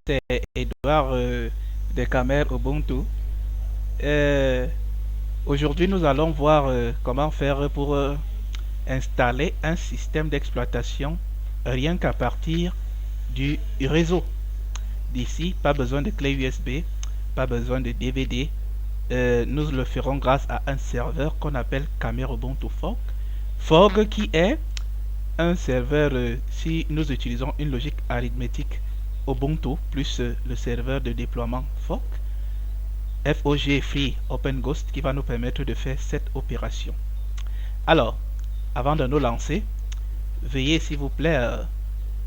c'est Edouard de Camer Ubuntu. Euh, Aujourd'hui, nous allons voir comment faire pour installer un système d'exploitation rien qu'à partir du réseau. D'ici, pas besoin de clé USB, pas besoin de DVD. Nous le ferons grâce à un serveur qu'on appelle Camer Ubuntu Fork. Fork qui est un serveur, si nous utilisons une logique arithmétique Ubuntu plus le serveur de déploiement Fork, FOG Free Open Ghost qui va nous permettre de faire cette opération. Alors, avant de nous lancer, veuillez s'il vous plaît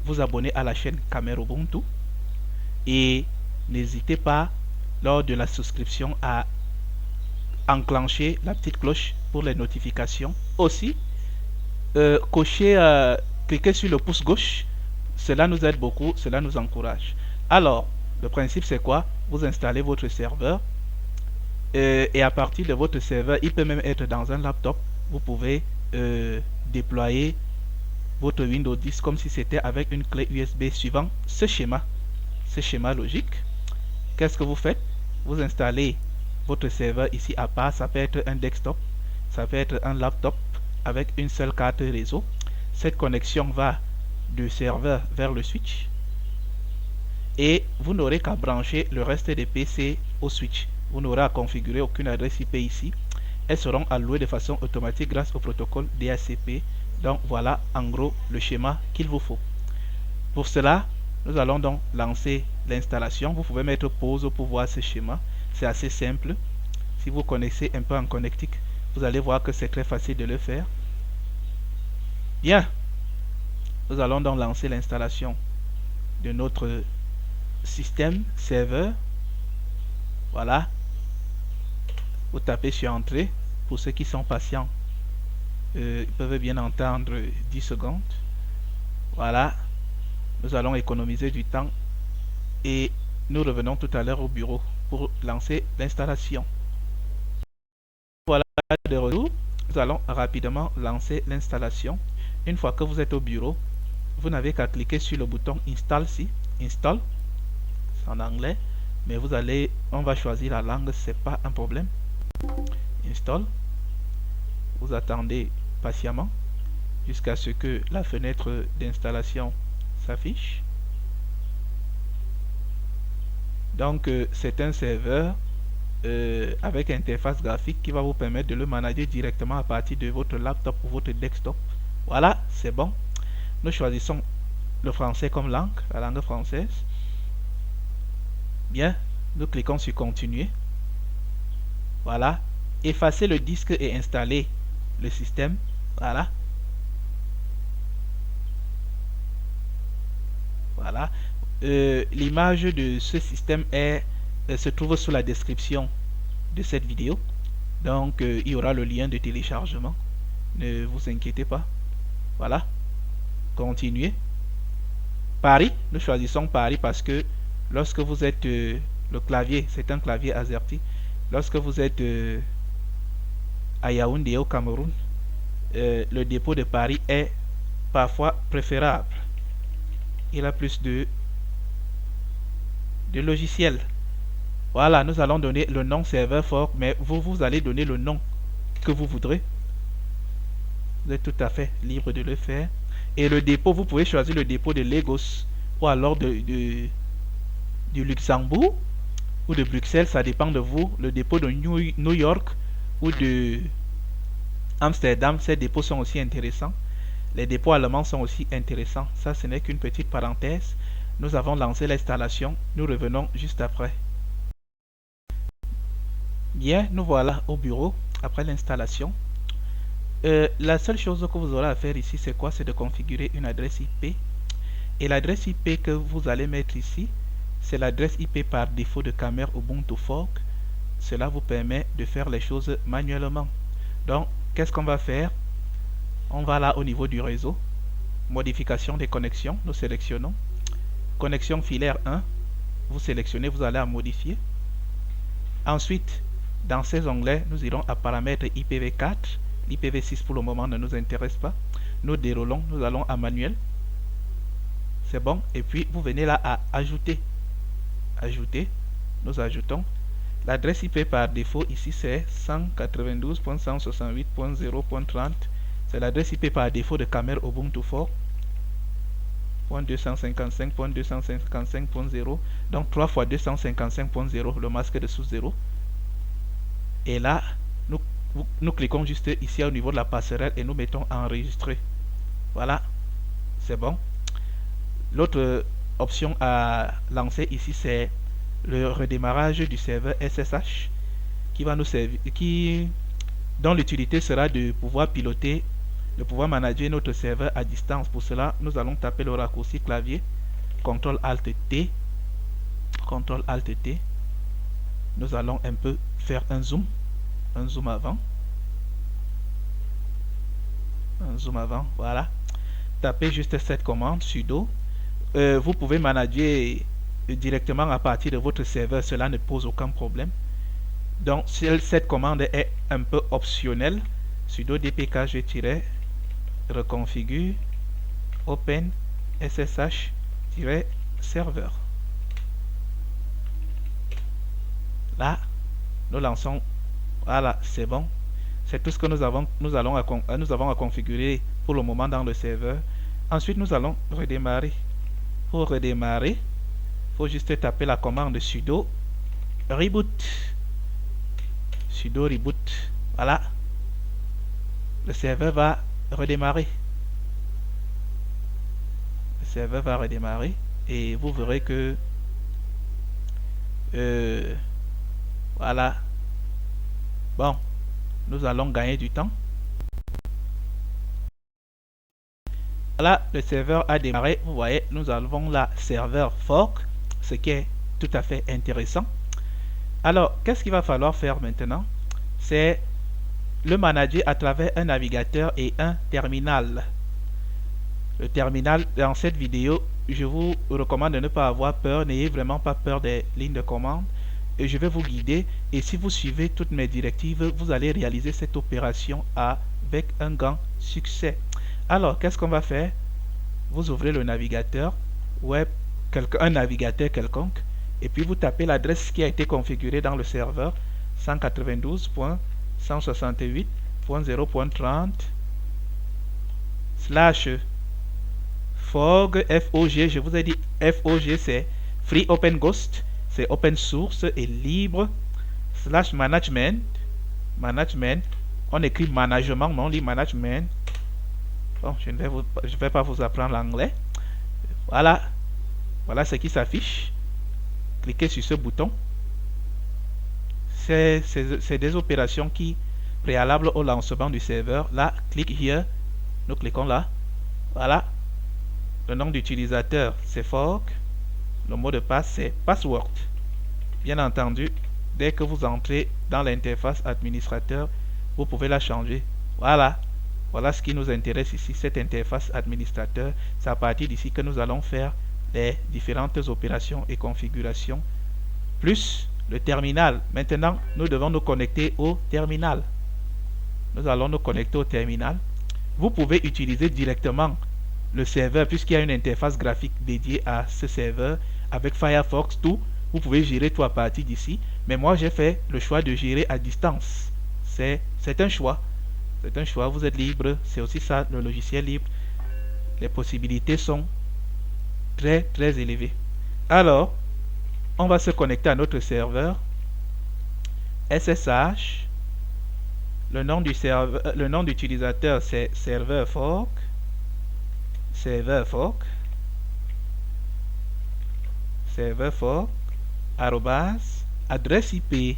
vous abonner à la chaîne Camer Ubuntu et n'hésitez pas lors de la souscription à enclencher la petite cloche pour les notifications. Aussi, cliquez sur le pouce gauche, cela nous aide beaucoup, cela nous encourage. Alors, le principe c'est quoi? Vous installez votre serveur et à partir de votre serveur, il peut même être dans un laptop, vous pouvez déployer votre Windows 10 comme si c'était avec une clé USB suivant ce schéma logique. Qu'est-ce que vous faites? Vous installez votre serveur ici à part, ça peut être un desktop, ça peut être un laptop avec une seule carte réseau. Cette connexion va du serveur vers le switch et vous n'aurez qu'à brancher le reste des PC au switch. Vous n'aurez à configurer aucune adresse IP ici. Elles seront allouées de façon automatique grâce au protocole DHCP. Donc voilà en gros le schéma qu'il vous faut. Pour cela, nous allons donc lancer l'installation. Vous pouvez mettre pause pour voir ce schéma. C'est assez simple. Si vous connaissez un peu en connectique, vous allez voir que c'est très facile de le faire. Bien. Nous allons donc lancer l'installation de notre système serveur. Voilà. Vous tapez sur entrée. Pour ceux qui sont patients, ils peuvent bien entendre 10 secondes. Voilà. Nous allons économiser du temps et nous revenons tout à l'heure au bureau pour lancer l'installation. Voilà de retour. Nous allons rapidement lancer l'installation. Une fois que vous êtes au bureau, vous n'avez qu'à cliquer sur le bouton Install ici. Install, c'est en anglais, mais on va choisir la langue, c'est pas un problème. Install. Vous attendez patiemment jusqu'à ce que la fenêtre d'installation s'affiche. Donc c'est un serveur avec interface graphique qui va vous permettre de le manager directement à partir de votre laptop ou votre desktop. Voilà, c'est bon. Nous choisissons le français comme langue, la langue française. Bien, nous cliquons sur continuer. Voilà, effacer le disque et installer le système. Voilà. Voilà. L'image de ce système se trouve sous la description de cette vidéo. Donc, il y aura le lien de téléchargement. Ne vous inquiétez pas. Voilà. Continuer. Paris. Nous choisissons Paris parce que lorsque vous êtes... le clavier, c'est un clavier AZERTY. Lorsque vous êtes à Yaoundé au Cameroun, le dépôt de Paris est parfois préférable. Il a plus de logiciels. Voilà, nous allons donner le nom serveur Fork, mais vous allez donner le nom que vous voudrez. Vous êtes tout à fait libre de le faire. Et le dépôt, vous pouvez choisir le dépôt de Lagos ou alors du Luxembourg ou de Bruxelles, ça dépend de vous. Le dépôt de New York ou de Amsterdam, ces dépôts sont aussi intéressants. Les dépôts allemands sont aussi intéressants. Ça, ce n'est qu'une petite parenthèse. Nous avons lancé l'installation. Nous revenons juste après. Bien, nous voilà au bureau après l'installation. La seule chose que vous aurez à faire ici, c'est quoi? C'est de configurer une adresse IP. Et l'adresse IP que vous allez mettre ici, c'est l'adresse IP par défaut de Camer Ubuntu Fork. Cela vous permet de faire les choses manuellement. Donc, qu'est-ce qu'on va faire? On va là au niveau du réseau. Modification des connexions. Nous sélectionnons. Connexion filaire 1. Vous sélectionnez, vous allez à modifier. Ensuite, dans ces onglets, nous irons à paramètres IPv4. L'IPv6 pour le moment ne nous intéresse pas. Nous déroulons, nous allons à manuel. C'est bon. Et puis, vous venez là à ajouter. ajouter. Nous ajoutons. L'adresse IP par défaut ici c'est 192.168.0.30. C'est l'adresse IP par défaut de Camère Ubuntu Fork. 255.255.0, donc 3 fois 255.0, le masque de sous 0. Et là, nous cliquons juste ici au niveau de la passerelle et nous mettons enregistrer. Voilà, c'est bon. L'autre option à lancer ici, c'est le redémarrage du serveur SSH qui va nous servir, dont l'utilité sera de pouvoir piloter, de pouvoir manager notre serveur à distance. Pour cela, nous allons taper le raccourci clavier CTRL-ALT-T. CTRL-ALT-T. Nous allons un peu faire un zoom avant. Un zoom avant, voilà. Tapez juste cette commande sudo. Vous pouvez manager directement à partir de votre serveur, cela ne pose aucun problème. Donc cette commande est un peu optionnelle. Sudo dpkg-reconfigure open ssh-serveur. Là, nous lançons. Voilà, c'est bon. C'est tout ce que nous avons à configurer pour le moment dans le serveur. Ensuite, nous allons redémarrer. Pour redémarrer, il faut juste taper la commande sudo reboot. Sudo reboot. Voilà. Le serveur va redémarrer. Le serveur va redémarrer et vous verrez que voilà. Bon, nous allons gagner du temps. Voilà, le serveur a démarré. Vous voyez, nous avons là serveur fork, ce qui est tout à fait intéressant. Alors, qu'est-ce qu'il va falloir faire maintenant? C'est le manager à travers un navigateur et un terminal. Le terminal, dans cette vidéo, je vous recommande de ne pas avoir peur. N'ayez vraiment pas peur des lignes de commande. Et je vais vous guider. Et si vous suivez toutes mes directives, vous allez réaliser cette opération avec un grand succès. Alors, qu'est-ce qu'on va faire? Vous ouvrez le navigateur web, un navigateur quelconque, et puis vous tapez l'adresse qui a été configurée dans le serveur 192.168.0.30 /FOG, FOG. Je vous ai dit FOG, c'est Free Open Ghost, c'est open source et libre, /management. Management, on écrit management, mais on lit management. Bon, je ne vais pas vous apprendre l'anglais. Voilà. Voilà ce qui s'affiche. Cliquez sur ce bouton. C'est des opérations qui, préalables au lancement du serveur. Là, click here. Nous cliquons là. Voilà. Le nom d'utilisateur, c'est fork. Le mot de passe, c'est password. Bien entendu, dès que vous entrez dans l'interface administrateur, vous pouvez la changer. Voilà. Voilà ce qui nous intéresse ici, cette interface administrateur. C'est à partir d'ici que nous allons faire les différentes opérations et configurations. Plus le terminal. Maintenant, nous devons nous connecter au terminal. Nous allons nous connecter au terminal. Vous pouvez utiliser directement le serveur puisqu'il y a une interface graphique dédiée à ce serveur avec Firefox, tout. Vous pouvez gérer tout à partir d'ici. Mais moi, j'ai fait le choix de gérer à distance. C'est un choix. C'est un choix, vous êtes libre, c'est aussi ça le logiciel libre. Les possibilités sont très élevées. Alors, on va se connecter à notre serveur SSH. Le nom du serveur, le nom d'utilisateur c'est serveur fork. Serveur fork. Serveur fork. Arrobas. Adresse IP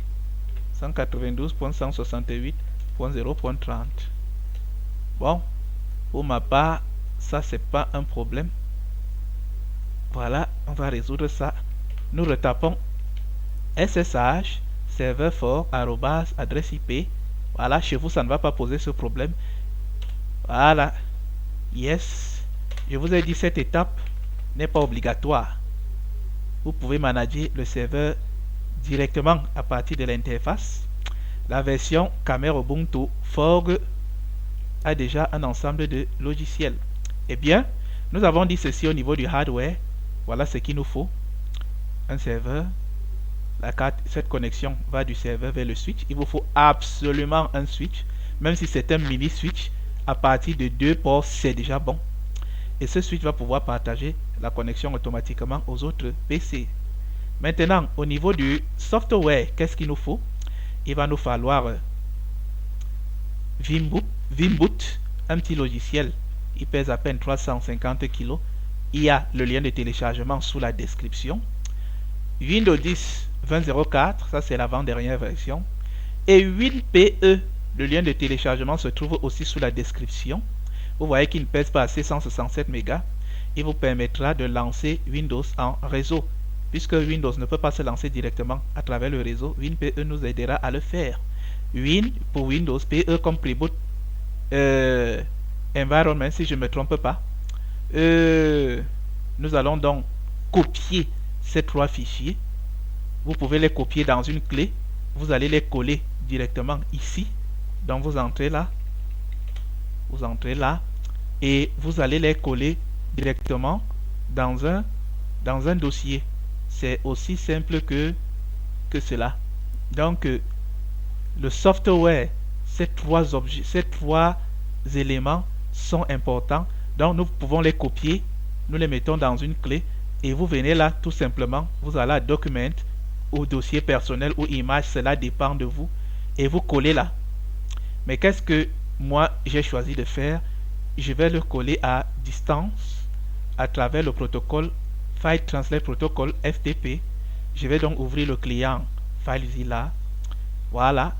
192.168.0.30. Bon, pour ma part, ça c'est pas un problème. Voilà, on va résoudre ça. Nous retapons SSH serveur fork adresse IP. Voilà, chez vous ça ne va pas poser ce problème. Voilà, yes. Je vous ai dit cette étape n'est pas obligatoire. Vous pouvez manager le serveur directement à partir de l'interface. La version Camère Ubuntu Fork a déjà un ensemble de logiciels. Eh bien, nous avons dit ceci au niveau du hardware. Voilà ce qu'il nous faut. un serveur, cette connexion va du serveur vers le switch. Il vous faut absolument un switch, même si c'est un mini switch. À partir de 2 ports, c'est déjà bon. Et ce switch va pouvoir partager la connexion automatiquement aux autres PC. Maintenant, au niveau du software, qu'est-ce qu'il nous faut? Il va nous falloir Vimboot, un petit logiciel. Il pèse à peine 350 kg. Il y a le lien de téléchargement sous la description. Windows 10 20.04, ça c'est l'avant-dernière version. Et WinPE, le lien de téléchargement se trouve aussi sous la description. Vous voyez qu'il ne pèse pas assez 167 mégas. Il vous permettra de lancer Windows en réseau. Puisque Windows ne peut pas se lancer directement à travers le réseau, WinPE nous aidera à le faire. Win pour Windows, PE comme Preboot Environment, si je ne me trompe pas. Nous allons donc copier ces 3 fichiers. Vous pouvez les copier dans une clé. Vous allez les coller directement ici. Donc vous entrez là. Vous entrez là. Et vous allez les coller directement dans un dossier. C'est aussi simple que cela. Donc le software, ces 3 objets, ces 3 éléments sont importants. Donc nous pouvons les copier. Nous les mettons dans une clé. Et vous venez là tout simplement. Vous allez à Document ou dossier personnel ou image, cela dépend de vous, et vous collez là. Mais qu'est-ce que moi j'ai choisi de faire? Je vais le coller à distance à travers le protocole File Translate Protocol FTP. Je vais donc ouvrir le client FileZilla. Voilà,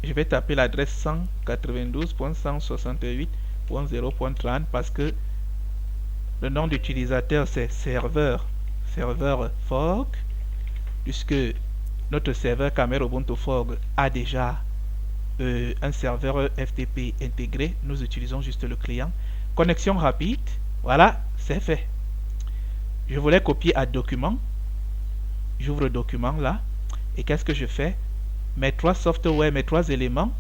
je vais taper l'adresse 192.168.0.30 parce que le nom d'utilisateur c'est serveur fork, puisque notre serveur Camera Ubuntu Fork a déjà un serveur FTP intégré. Nous utilisons juste le client. Connexion rapide, voilà, c'est fait. Je voulais copier à document. J'ouvre le document là. Et qu'est-ce que je fais? Mes 3 softwares, mes 3 éléments,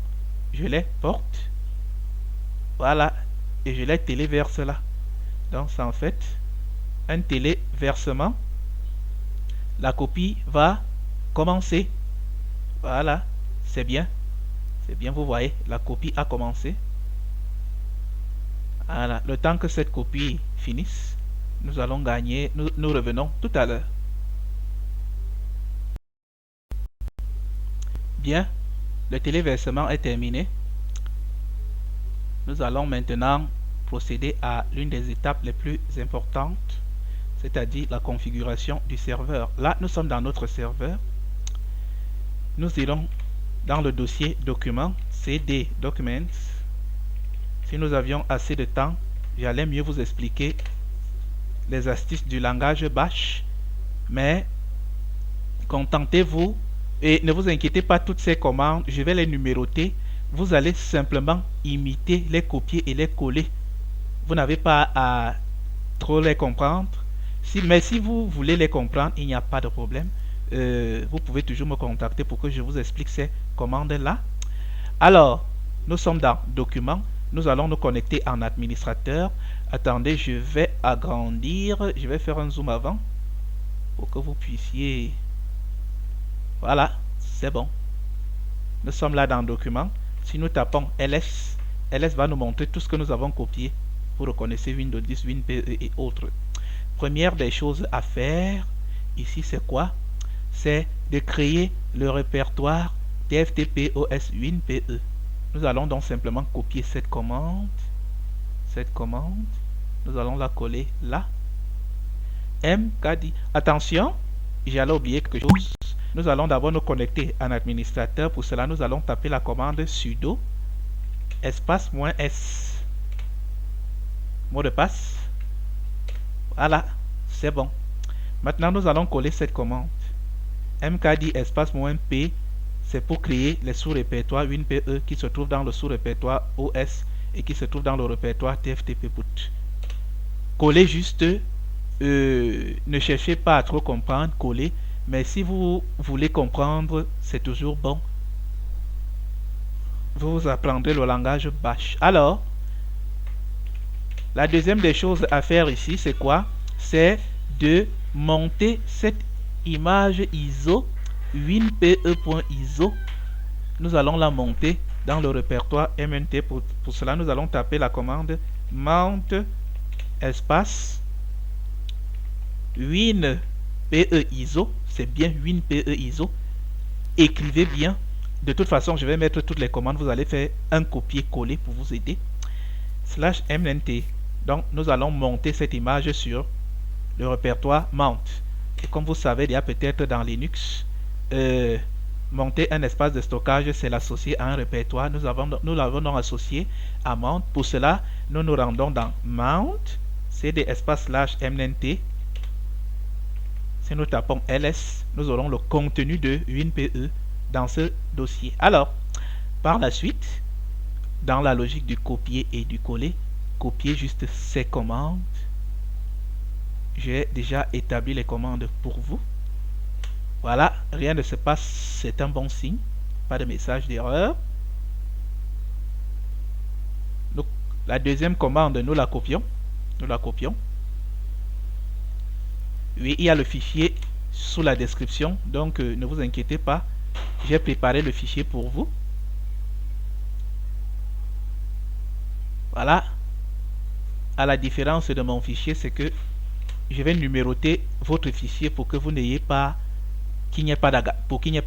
je les porte. Voilà. Et je les téléverse là. Donc c'est en fait un téléversement. La copie va commencer. Voilà, c'est bien. C'est bien, vous voyez, la copie a commencé. Voilà, le temps que cette copie finisse, nous allons gagner, nous revenons tout à l'heure. Bien, le téléversement est terminé. Nous allons maintenant procéder à l'une des étapes les plus importantes, c'est-à-dire la configuration du serveur. Là, nous sommes dans notre serveur. Nous irons dans le dossier Documents, CD Documents. Si nous avions assez de temps, j'allais mieux vous expliquer les astuces du langage Bash. Mais contentez-vous et ne vous inquiétez pas, toutes ces commandes, je vais les numéroter. Vous allez simplement imiter, les copier et les coller. Vous n'avez pas à trop les comprendre. Mais si vous voulez les comprendre, il n'y a pas de problème. Vous pouvez toujours me contacter pour que je vous explique ces commandes-là. Alors, nous sommes dans Documents. Nous allons nous connecter en administrateur. Attendez, je vais agrandir. Je vais faire un zoom avant pour que vous puissiez... Voilà, c'est bon. Nous sommes là dans Documents. Si nous tapons ls, ls va nous montrer tout ce que nous avons copié. Vous reconnaissez Windows 10, WinPE et autres. Première des choses à faire, ici c'est quoi? C'est de créer le répertoire TFTP OS WinPE. Nous allons donc simplement copier cette commande. Nous allons la coller là. mkd. Attention, j'allais oublier quelque chose. Nous allons d'abord nous connecter en administrateur. Pour cela, nous allons taper la commande sudo espace -s. Mot de passe. Voilà, c'est bon. Maintenant, nous allons coller cette commande. mkd espace -p, c'est pour créer les sous-répertoires WinPE qui se trouvent dans le sous-répertoire OS et qui se trouvent dans le répertoire TFTP boot. Collez juste, ne cherchez pas à trop comprendre, collez. Mais si vous voulez comprendre, c'est toujours bon. Vous apprendrez le langage Bash. Alors, la deuxième des choses à faire ici, c'est quoi? C'est de monter cette image ISO winpe.iso. Nous allons la monter dans le répertoire MNT. Pour cela, nous allons taper la commande mount espace winpe.iso. C'est bien winpe.iso. Écrivez bien. De toute façon, je vais mettre toutes les commandes. Vous allez faire un copier-coller pour vous aider. Slash MNT. Donc, nous allons monter cette image sur le répertoire mount. Et comme vous savez, il y a peut-être dans Linux, monter un espace de stockage, c'est l'associer à un répertoire. Nous l'avons donc associé à mount. Pour cela, nous nous rendons dans mount, cd espace slash mnt. Si nous tapons ls, nous aurons le contenu de winpe dans ce dossier. Alors, par la suite, dans la logique du copier et du coller, copier juste ces commandes. J'ai déjà établi les commandes pour vous. Voilà, rien ne se passe, c'est un bon signe. Pas de message d'erreur. Donc, la deuxième commande, nous la copions. Nous la copions. Oui, il y a le fichier sous la description, donc ne vous inquiétez pas. J'ai préparé le fichier pour vous. Voilà. À la différence de mon fichier, c'est que je vais numéroter votre fichier pour que vous n'ayez pas, qu'il n'y ait pas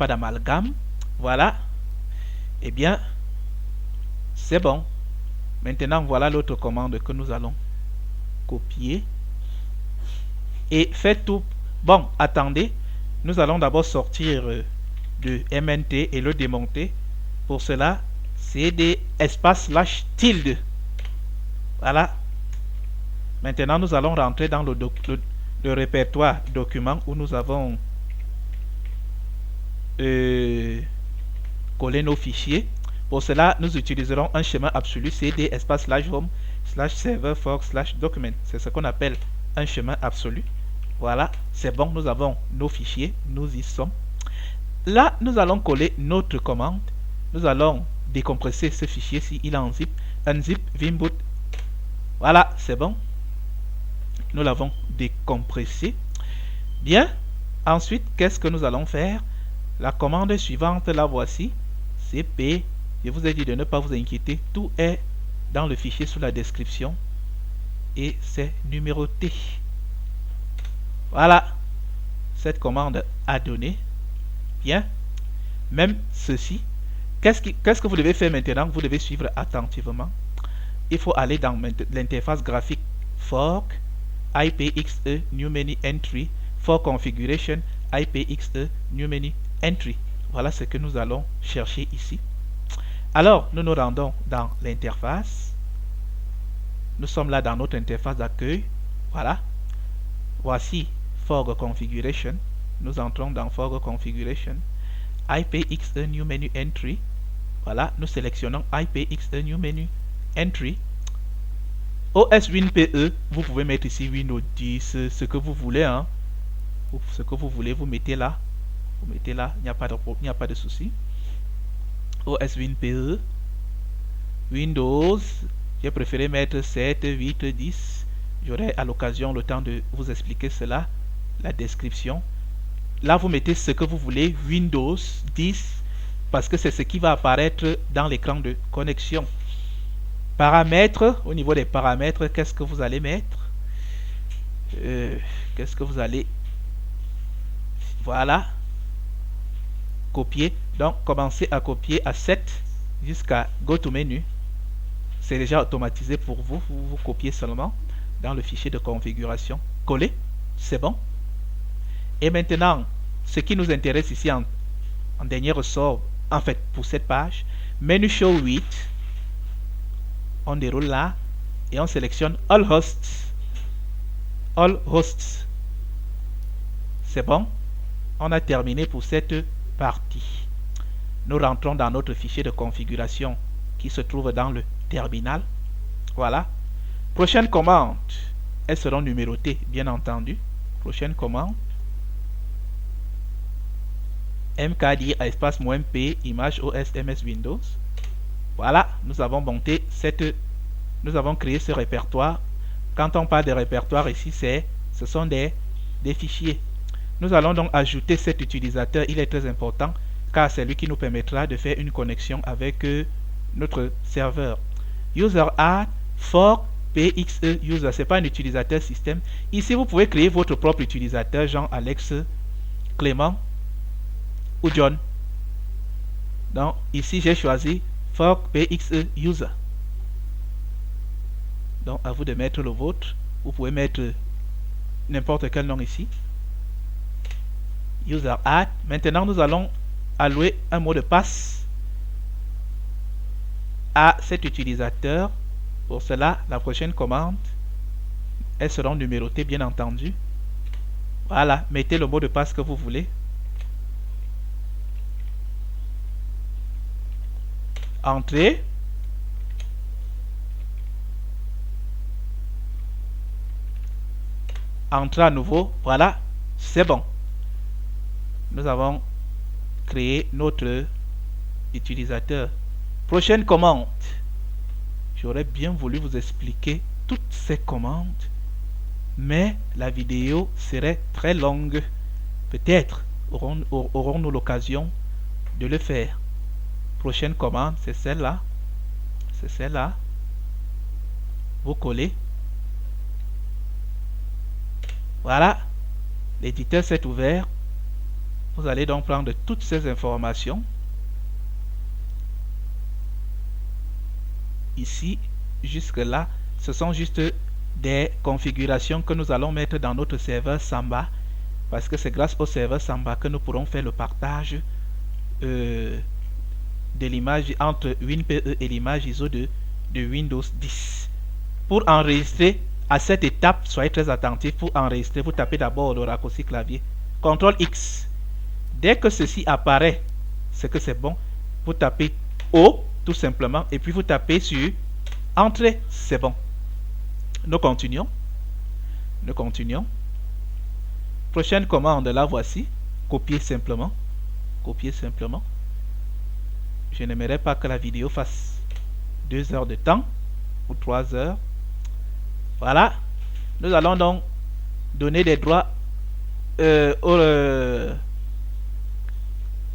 d'amalgame. Voilà. Eh bien, c'est bon. Maintenant, voilà l'autre commande que nous allons copier. Et faites tout. Bon, attendez. Nous allons d'abord sortir de MNT et le démonter. Pour cela, cd espace slash tilde. Voilà. Maintenant, nous allons rentrer dans le répertoire document où nous avons collé nos fichiers. Pour cela, nous utiliserons un chemin absolu cd espace slash home slash server fork slash document. C'est ce qu'on appelle un chemin absolu. Voilà, c'est bon, nous avons nos fichiers, nous y sommes. Là, nous allons coller notre commande. Nous allons décompresser ce fichier-ci, il est en zip. Unzip vimboot. Voilà, c'est bon. Nous l'avons décompressé. Bien. Ensuite, qu'est-ce que nous allons faire? La commande suivante, la voici. cp. Je vous ai dit de ne pas vous inquiéter. Tout est dans le fichier sous la description. Et c'est numéroté. Voilà. Cette commande a donné. Bien. Même ceci. Qu'est-ce que vous devez faire maintenant? Vous devez suivre attentivement. Il faut aller dans l'interface graphique fork. IPXE New Menu Entry for Configuration IPXE New Menu Entry. Voilà ce que nous allons chercher ici. Alors, nous nous rendons dans l'interface. Nous sommes là dans notre interface d'accueil. Voilà. Voici Fork Configuration. Nous entrons dans Fork Configuration. IPXE New Menu Entry. Voilà. Nous sélectionnons IPXE New Menu Entry. OS WinPE, vous pouvez mettre ici Windows 10, ce que vous voulez, hein. Ce que vous voulez, vous mettez là. Vous mettez là, il n'y a pas de souci. OS WinPE, Windows, j'ai préféré mettre 7, 8, 10. J'aurai à l'occasion le temps de vous expliquer cela, la description. Là, vous mettez ce que vous voulez, Windows 10, parce que c'est ce qui va apparaître dans l'écran de connexion. Paramètres, au niveau des paramètres, qu'est-ce que vous allez mettre? Qu'est-ce que vous allez... Voilà. Copier. Donc, commencez à copier à 7 jusqu'à Go to Menu. C'est déjà automatisé pour vous. Vous copiez seulement dans le fichier de configuration. Coller. C'est bon. Et maintenant, ce qui nous intéresse ici en dernier ressort, en fait, pour cette page, Menu Show 8. On déroule là et on sélectionne All Hosts. All Hosts. C'est bon. On a terminé pour cette partie. Nous rentrons dans notre fichier de configuration qui se trouve dans le terminal. Voilà. Prochaine commande. Elles seront numérotées, bien entendu. Prochaine commande. mkdir espace -p image os ms windows. Voilà, nous avons monté nous avons créé ce répertoire. Quand on parle de répertoire ici, ce sont des fichiers. Nous allons donc ajouter cet utilisateur. Il est très important car c'est lui qui nous permettra de faire une connexion avec notre serveur. User add fork pxe user, c'est pas un utilisateur système. Ici, vous pouvez créer votre propre utilisateur, genre Alex, Clément ou John. Donc, ici, j'ai choisi fork pxe user. Donc, à vous de mettre le vôtre. Vous pouvez mettre n'importe quel nom ici. User add. Maintenant, nous allons allouer un mot de passe à cet utilisateur. Pour cela, la prochaine commande, elles seront numérotées, bien entendu. Voilà, mettez le mot de passe que vous voulez. Entrez. Entrez à nouveau. Voilà, c'est bon. Nous avons créé notre utilisateur. Prochaine commande. J'aurais bien voulu vous expliquer toutes ces commandes, mais la vidéo serait très longue. Peut-être aurons-nous l'occasion de le faire. Prochaine commande, c'est celle-là. C'est celle-là. Vous collez. Voilà. L'éditeur s'est ouvert. Vous allez donc prendre toutes ces informations. Ici, jusque là, ce sont juste des configurations que nous allons mettre dans notre serveur Samba, parce que c'est grâce au serveur Samba que nous pourrons faire le partage de l'image entre WinPE et l'image ISO de Windows 10. Pour enregistrer à cette étape, soyez très attentifs. Pour enregistrer, vous tapez d'abord le raccourci clavier CTRL X. Dès que ceci apparaît, c'est que c'est bon. Vous tapez O tout simplement, et puis vous tapez sur Entrée, c'est bon. Nous continuons. Nous continuons. Prochaine commande, la voici. Copier simplement. Copier simplement. Je n'aimerais pas que la vidéo fasse 2 heures de temps ou 3 heures. Voilà. Nous allons donc donner des droits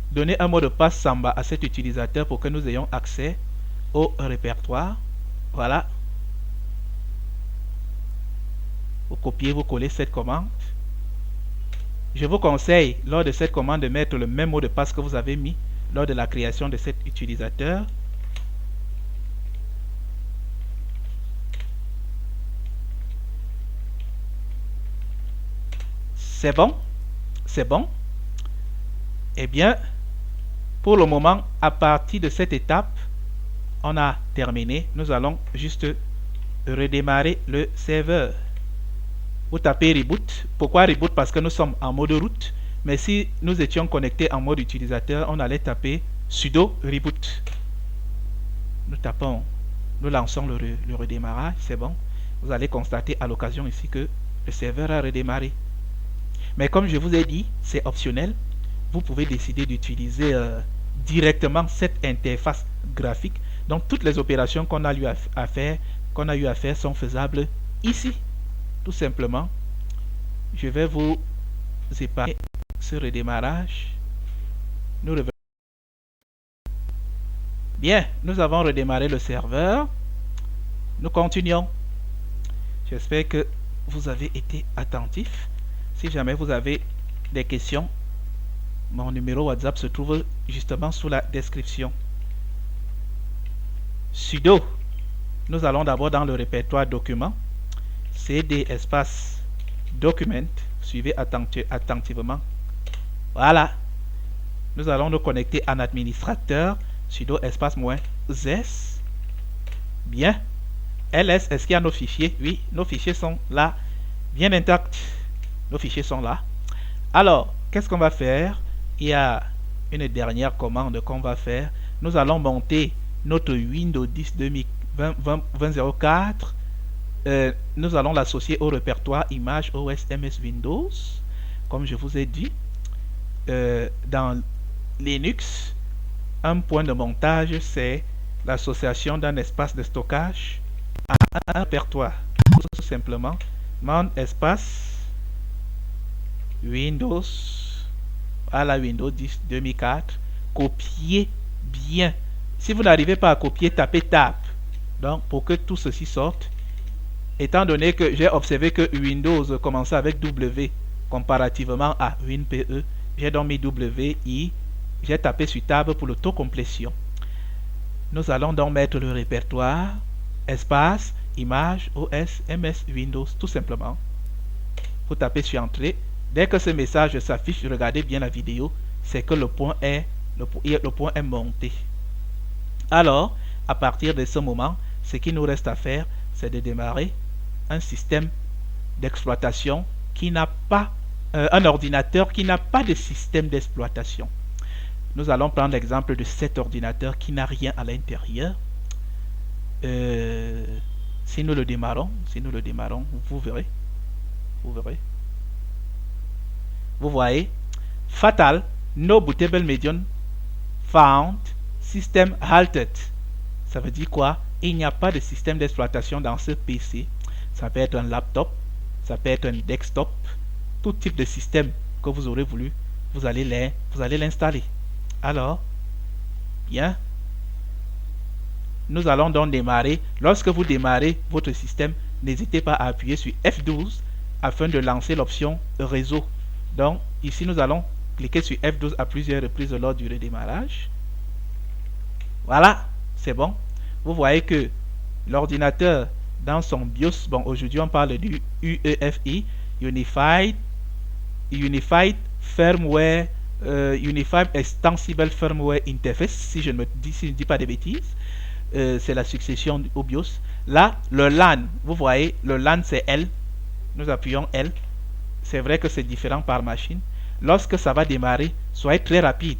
donner un mot de passe Samba à cet utilisateur pour que nous ayons accès au répertoire. Voilà. Vous copiez, vous collez cette commande. Je vous conseille lors de cette commande de mettre le même mot de passe que vous avez mis lors de la création de cet utilisateur. C'est bon? C'est bon? Eh bien, pour le moment, à partir de cette étape, on a terminé. Nous allons juste redémarrer le serveur. Vous tapez reboot. Pourquoi reboot? Parce que nous sommes en mode route. Mais si nous étions connectés en mode utilisateur, on allait taper sudo reboot. Nous lançons le redémarrage. C'est bon. Vous allez constater à l'occasion ici que le serveur a redémarré. Mais comme je vous ai dit, c'est optionnel. Vous pouvez décider d'utiliser directement cette interface graphique. Donc toutes les opérations qu'on a eu à faire, sont faisables ici. Tout simplement, je vais vous épargner ce redémarrage. Nous revenons. Bien, nous avons redémarré le serveur. Nous continuons. J'espère que vous avez été attentifs. Si jamais vous avez des questions, mon numéro WhatsApp se trouve justement sous la description. Sudo. Nous allons d'abord dans le répertoire documents. CD espace document. Suivez attentivement. Voilà. Nous allons nous connecter en administrateur. Sudo espace -s. Bien. ls, est-ce qu'il y a nos fichiers? Oui, nos fichiers sont là. Bien intacts. Nos fichiers sont là. Alors, qu'est-ce qu'on va faire? Il y a une dernière commande qu'on va faire. Nous allons monter notre Windows 10 2004. Nous allons l'associer au répertoire image OS MS Windows. Comme je vous ai dit, dans Linux, un point de montage, c'est l'association d'un espace de stockage à un répertoire. Tout simplement, mon espace Windows, voilà Windows 10 2004, copiez bien. Si vous n'arrivez pas à copier, tapez Tab. Donc pour que tout ceci sorte, étant donné que j'ai observé que Windows commençait avec W comparativement à WinPE, j'ai donc mis WI, j'ai tapé sur Tab pour l'autocomplétion. Nous allons donc mettre le répertoire, espace, image, OS, MS, Windows, tout simplement. Vous tapez sur Entrée. Dès que ce message s'affiche, regardez bien la vidéo, c'est que le point est monté. Alors, à partir de ce moment, ce qu'il nous reste à faire, c'est de démarrer un système d'exploitation qui n'a pas, un ordinateur qui n'a pas de système d'exploitation. Nous allons prendre l'exemple de cet ordinateur qui n'a rien à l'intérieur. Si nous le démarrons, vous verrez. Vous voyez, fatal, no bootable medium found, system halted. Ça veut dire quoi? Il n'y a pas de système d'exploitation dans ce PC. Ça peut être un laptop, ça peut être un desktop, tout type de système que vous aurez voulu, vous allez l'installer. Alors, bien, nous allons donc démarrer. Lorsque vous démarrez votre système, n'hésitez pas à appuyer sur F12 afin de lancer l'option réseau. Donc, ici, nous allons cliquer sur F12 à plusieurs reprises lors du redémarrage. Voilà, c'est bon. Vous voyez que l'ordinateur, dans son BIOS, bon, aujourd'hui, on parle du UEFI, Unified Firmware, Unified Extensible Firmware Interface, si je ne dis pas de bêtises. C'est la succession au BIOS. Là, le LAN, vous voyez, le LAN, c'est L. Nous appuyons L. C'est vrai que c'est différent par machine. Lorsque ça va démarrer, soyez très rapide.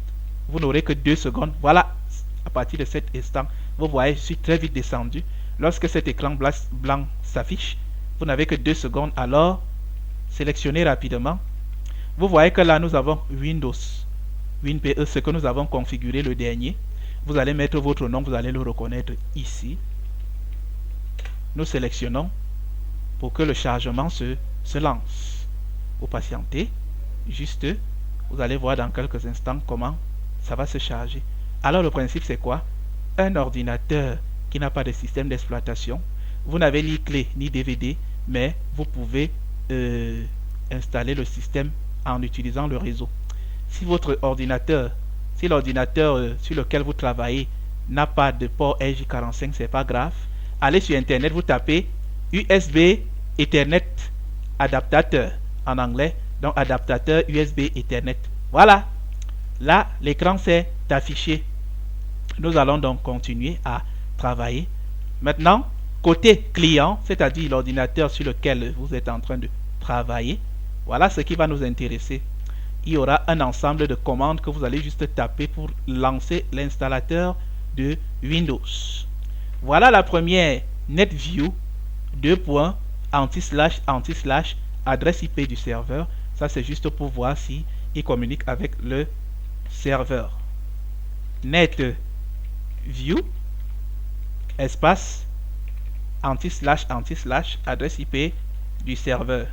Vous n'aurez que 2 secondes. Voilà, à partir de cet instant, vous voyez, je suis très vite descendu. Lorsque cet écran blanc s'affiche, vous n'avez que 2 secondes. Alors, sélectionnez rapidement. Vous voyez que là, nous avons Windows, WinPE, ce que nous avons configuré le dernier. Vous allez mettre votre nom, vous allez le reconnaître ici. Nous sélectionnons pour que le chargement se lance. Vous patientez, juste, vous allez voir dans quelques instants comment ça va se charger. Alors le principe c'est quoi? Un ordinateur qui n'a pas de système d'exploitation, vous n'avez ni clé ni DVD, mais vous pouvez installer le système en utilisant le réseau. Si votre ordinateur, si l'ordinateur sur lequel vous travaillez n'a pas de port RJ45, c'est pas grave. Allez sur internet, vous tapez USB Ethernet adaptateur en anglais, donc adaptateur USB Ethernet. Voilà, là l'écran s'est affiché. Nous allons donc continuer à travailler. Maintenant, côté client, c'est-à-dire l'ordinateur sur lequel vous êtes en train de travailler, voilà ce qui va nous intéresser. Il y aura un ensemble de commandes que vous allez juste taper pour lancer l'installateur de Windows. Voilà la première, NetView, anti/, adresse IP du serveur. Ça c'est juste pour voir si il communique avec le serveur. NetView, espace, anti/, adresse IP du serveur.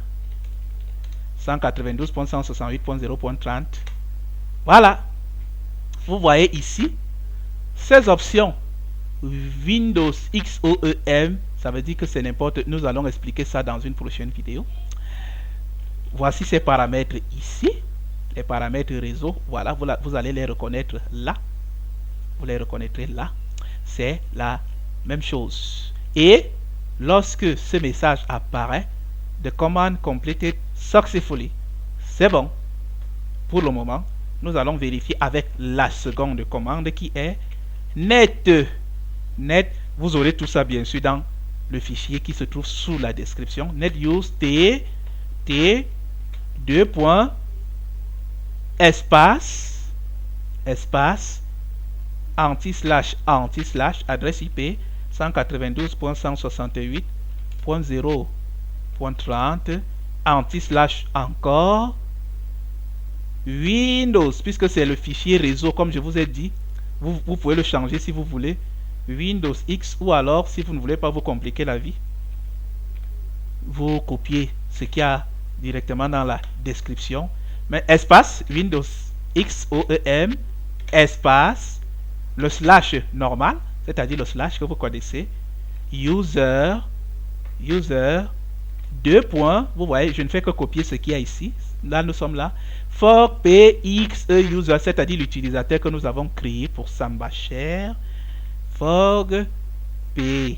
192.168.0.30. Voilà. Vous voyez ici ces options. Windows XOEM, ça veut dire que c'est n'importe. Nous allons expliquer ça dans une prochaine vidéo. Voici ces paramètres ici. Les paramètres réseau. Voilà, vous allez les reconnaître là. Vous les reconnaîtrez là. C'est la même chose. Et lorsque ce message apparaît, the command completed successfully. C'est bon. Pour le moment, nous allons vérifier avec la seconde commande qui est net. Net, vous aurez tout ça bien sûr dans le fichier qui se trouve sous la description. Net use t 2 points espace anti/, adresse IP 192.168.0.30 anti/ encore Windows, puisque c'est le fichier réseau comme je vous ai dit. Vous pouvez le changer si vous voulez, Windows X, ou alors si vous ne voulez pas vous compliquer la vie, vous copiez ce qu'il y a directement dans la description. Mais espace Windows XOEM espace le slash normal, c'est-à-dire le slash que vous connaissez, user, deux points, vous voyez, je ne fais que copier ce qu'il y a ici. Là, nous sommes là. For PXE user, c'est-à-dire l'utilisateur que nous avons créé pour Samba Share. Forg PXE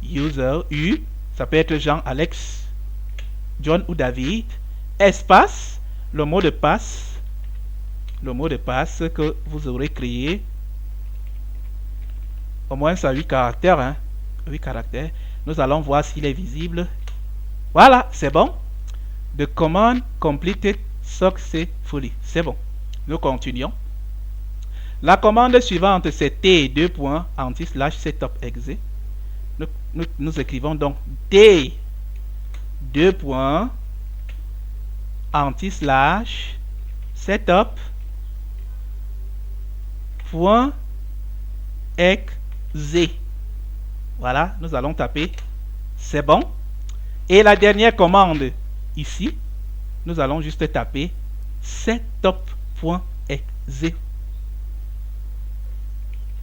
user U, ça peut être Jean, Alex, John ou David. Espace, le mot de passe que vous aurez créé. Au moins ça 8 caractères, hein. 8 caractères. Nous allons voir s'il est visible. Voilà, c'est bon. The command completed successfully. C'est bon. Nous continuons. La commande suivante, c'est T /setup_exe. Nous écrivons donc T /setup.exe. Voilà, nous allons taper. C'est bon. Et la dernière commande ici, nous allons juste taper setup.exe.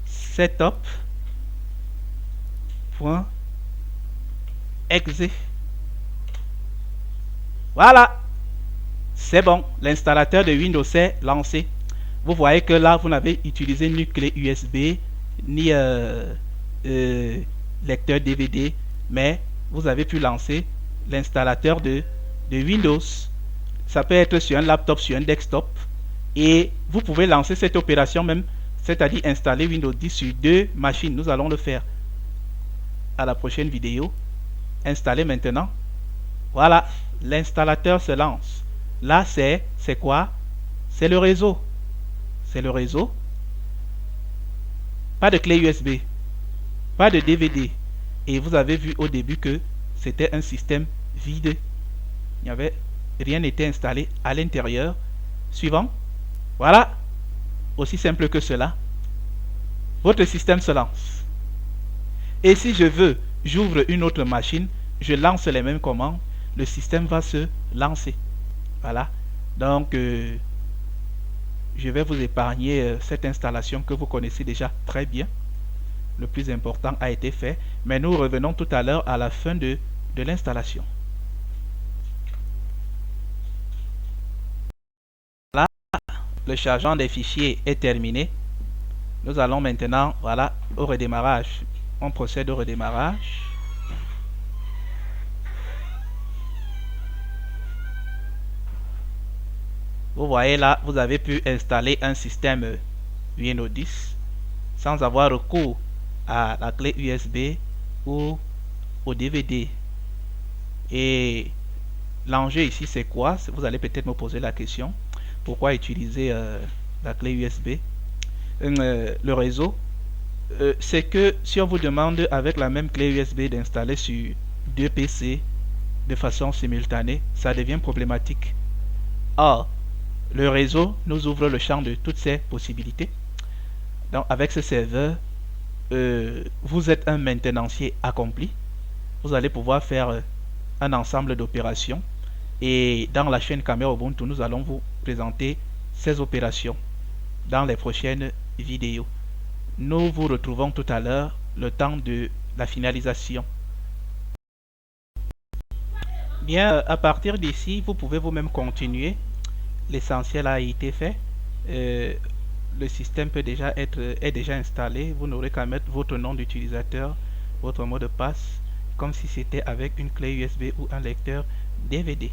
Setup.exe. Voilà. C'est bon. L'installateur de Windows est lancé. Vous voyez que là, vous n'avez utilisé ni clé USB, ni lecteur DVD, mais vous avez pu lancer l'installateur de Windows. Ça peut être sur un laptop, sur un desktop, et vous pouvez lancer cette opération même, c'est-à-dire installer Windows 10 sur 2 machines. Nous allons le faire à la prochaine vidéo. Installer maintenant. Voilà, l'installateur se lance. Là, c'est quoi? C'est le réseau. C'est le réseau. Pas de clé USB, pas de DVD. Et vous avez vu au début que c'était un système vide. Il n'y avait rien n'était installé à l'intérieur. Suivant. Voilà. Aussi simple que cela. Votre système se lance. Et si je veux, j'ouvre une autre machine, je lance les mêmes commandes, le système va se lancer. Voilà. Donc, je vais vous épargner cette installation que vous connaissez déjà très bien. Le plus important a été fait, mais nous revenons tout à l'heure à la fin de l'installation. Voilà, le chargement des fichiers est terminé. Nous allons maintenant, voilà, au redémarrage. On procède au redémarrage. Vous voyez là, vous avez pu installer un système Windows 10 sans avoir recours à la clé USB ou au DVD. Et l'enjeu ici, c'est quoi? Vous allez peut-être me poser la question. Pourquoi utiliser la clé USB? Le réseau, c'est que si on vous demande avec la même clé USB d'installer sur 2 PC de façon simultanée, ça devient problématique. Or, le réseau nous ouvre le champ de toutes ces possibilités. Donc, avec ce serveur, vous êtes un maintenancier accompli. Vous allez pouvoir faire un ensemble d'opérations. Et dans la chaîne Caméra Ubuntu, nous allons vous présenter ces opérations dans les prochaines vidéos. Nous vous retrouvons tout à l'heure, le temps de la finalisation. Bien, à partir d'ici, vous pouvez vous-même continuer. L'essentiel a été fait. Le système est déjà installé. Vous n'aurez qu'à mettre votre nom d'utilisateur, votre mot de passe, comme si c'était avec une clé USB ou un lecteur DVD.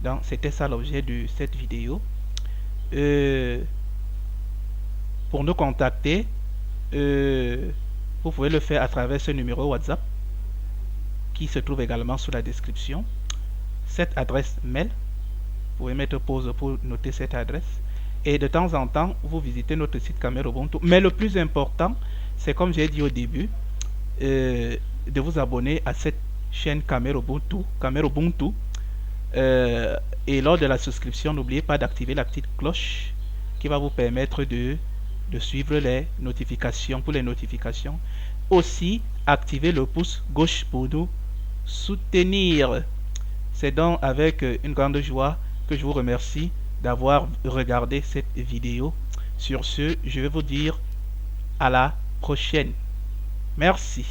Donc, c'était ça l'objet de cette vidéo. Pour nous contacter, vous pouvez le faire à travers ce numéro WhatsApp qui se trouve également sous la description. Cette adresse mail, vous pouvez mettre pause pour noter cette adresse. Et de temps en temps, vous visitez notre site Caméra Ubuntu. Mais le plus important, c'est comme j'ai dit au début, de vous abonner à cette chaîne Caméra Ubuntu. Et lors de la souscription, n'oubliez pas d'activer la petite cloche qui va vous permettre de suivre les notifications. Pour les notifications, aussi activez le pouce gauche pour nous soutenir. C'est donc avec une grande joie que je vous remercie d'avoir regardé cette vidéo. Sur ce, je vais vous dire à la prochaine. Merci.